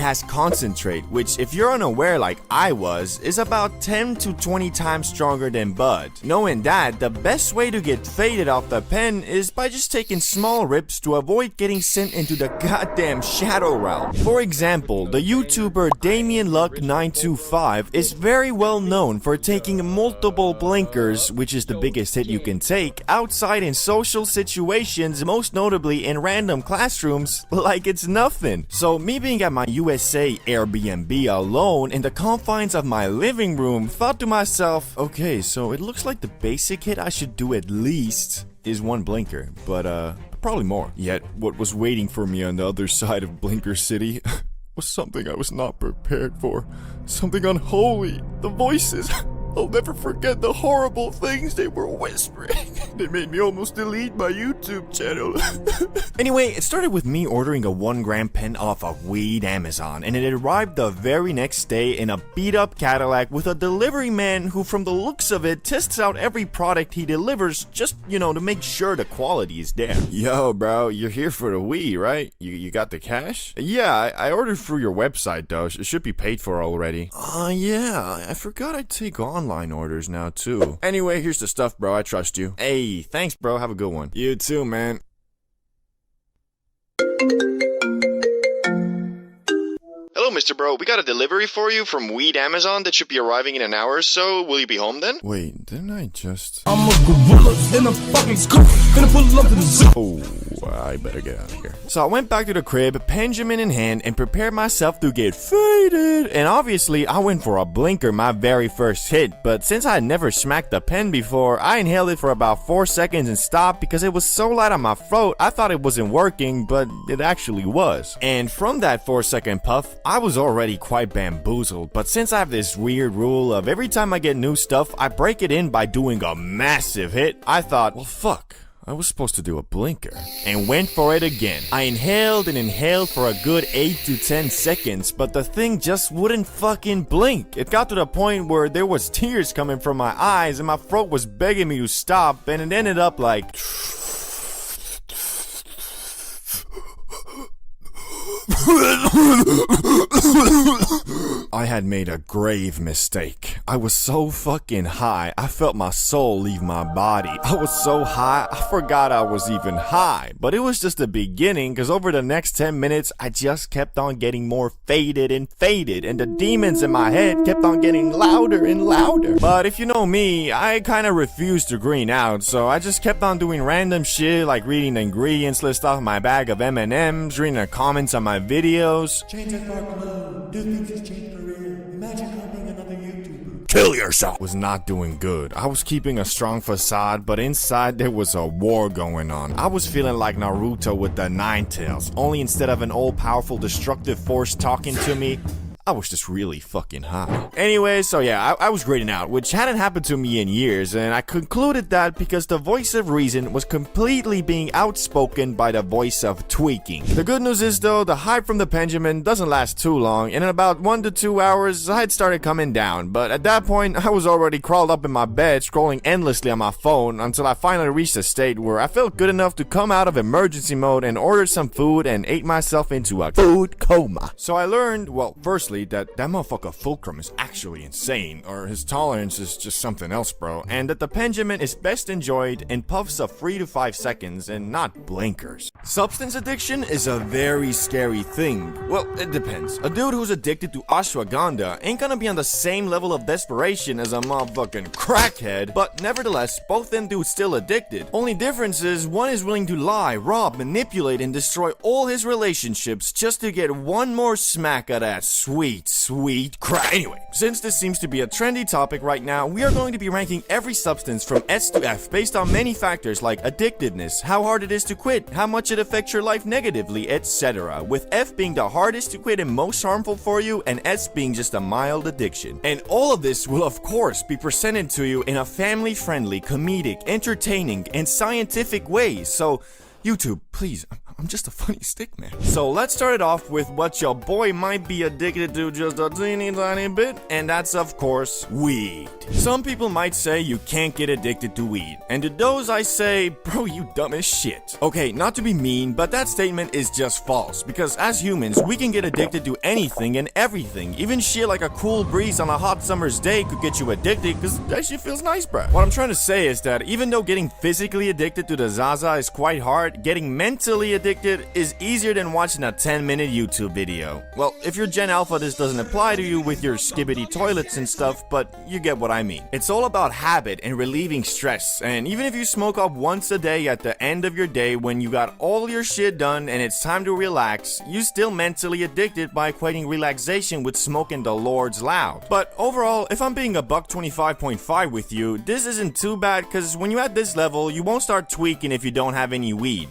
has concentrate, which if you're unaware like I was, is about 10 to 20 times stronger than bud. Knowing that, the best way to get faded off the pen is by just taking small rips to avoid getting sent into the goddamn shadow realm. For example, the YouTuber DamianLuck925 is very well known for taking multiple blinkers, which is the biggest hit you can take, outside in social situations, most notably in random classrooms, like it's nothing. So me being at my USA Airbnb alone in the confines of my living room, thought to myself, okay, so it looks like the basic hit I should do at least is one blinker, but probably more. Yet what was waiting for me on the other side of Blinker City was something I was not prepared for. Something unholy. The voices. I'll never forget the horrible things they were whispering. They made me almost delete my YouTube channel. Anyway, it started with me ordering a 1-gram pen off of Weed Amazon, and it arrived the very next day in a beat-up Cadillac with a delivery man who, from the looks of it, tests out every product he delivers just, to make sure the quality is there. Yo, bro, you're here for the Wii, right? You got the cash? Yeah, I ordered through your website, though. It should be paid for already. Yeah, I forgot I'd take online orders now, too. Anyway, here's the stuff, bro. I trust you. Hey, thanks, bro. Have a good one. You too, man. Hello, Mr. Bro. We got a delivery for you from Weed Amazon that should be arriving in an hour or so. Will you be home then? Wait, didn't I just... I'm a gorilla in a fucking scoop. Gonna pull up to the zoo. Oh, I better get out of here. So I went back to the crib, Benjamin in hand, and prepared myself to get faded. And obviously, I went for a blinker, my very first hit. But since I had never smacked the pen before, I inhaled it for about 4 seconds and stopped because it was so light on my throat, I thought it wasn't working, but it actually was. And from that 4-second puff, I was already quite bamboozled, but since I have this weird rule of every time I get new stuff, I break it in by doing a massive hit, I thought, well fuck, I was supposed to do a blinker, and went for it again. I inhaled and inhaled for a good 8 to 10 seconds, but the thing just wouldn't fucking blink. It got to the point where there was tears coming from my eyes and my throat was begging me to stop, and it ended up like... I had made a grave mistake. I was so fucking high, I felt my soul leave my body. I was so high, I forgot I was even high. But it was just the beginning, because over the next 10 minutes, I just kept on getting more faded, and the demons in my head kept on getting louder and louder. But if you know me, I kinda refused to green out, so I just kept on doing random shit like reading the ingredients list off my bag of M&Ms, reading the comments on my videos. Change at dark blue, do things has changed for real. Imagine being another YouTuber. Kill yourself! Was not doing good. I was keeping a strong facade, but inside there was a war going on. I was feeling like Naruto with the 9 tails, only instead of an all-powerful destructive force talking to me, I was just really fucking high. Anyway, so yeah, I was grading out, which hadn't happened to me in years, and I concluded that because the voice of reason was completely being outspoken by the voice of tweaking. The good news is though, the hype from the Benjamin doesn't last too long, and in about 1 to 2 hours, I had started coming down, but at that point, I was already crawled up in my bed, scrolling endlessly on my phone, until I finally reached a state where I felt good enough to come out of emergency mode and order some food and ate myself into a food coma. So I learned, well, firstly, that motherfucker Fulcrum is actually insane, or his tolerance is just something else, bro, and that the Benjamin is best enjoyed in puffs of 3 to 5 seconds and not blinkers. Substance addiction is a very scary thing. Well, it depends. A dude who's addicted to ashwagandha ain't gonna be on the same level of desperation as a motherfucking crackhead, but nevertheless, both them dudes still addicted. Only difference is one is willing to lie, rob, manipulate, and destroy all his relationships just to get one more smack of that sweet crack. Anyway, since this seems to be a trendy topic right now, we are going to be ranking every substance from S to F based on many factors like addictiveness, how hard it is to quit, how much it affects your life negatively, etc. With F being the hardest to quit and most harmful for you, and S being just a mild addiction. And all of this will of course be presented to you in a family-friendly, comedic, entertaining, and scientific way. So YouTube, please, I'm just a funny stick man. So let's start it off with what your boy might be addicted to just a teeny tiny bit, and that's of course weed. Some people might say you can't get addicted to weed, and to those I say, bro, you dumb as shit. Okay, not to be mean, but that statement is just false, because as humans, we can get addicted to anything and everything. Even shit like a cool breeze on a hot summer's day could get you addicted, because that shit feels nice, bruh. What I'm trying to say is that even though getting physically addicted to the Zaza is quite hard, getting mentally addicted is easier than watching a 10-minute YouTube video. Well, if you're Gen Alpha, this doesn't apply to you with your skibbity toilets and stuff, but you get what I mean. It's all about habit and relieving stress, and even if you smoke up once a day at the end of your day when you got all your shit done and it's time to relax, you still mentally addicted by equating relaxation with smoking the Lord's loud. But overall, if I'm being a $125.5 with you, this isn't too bad, because when you're at this level, you won't start tweaking if you don't have any weed.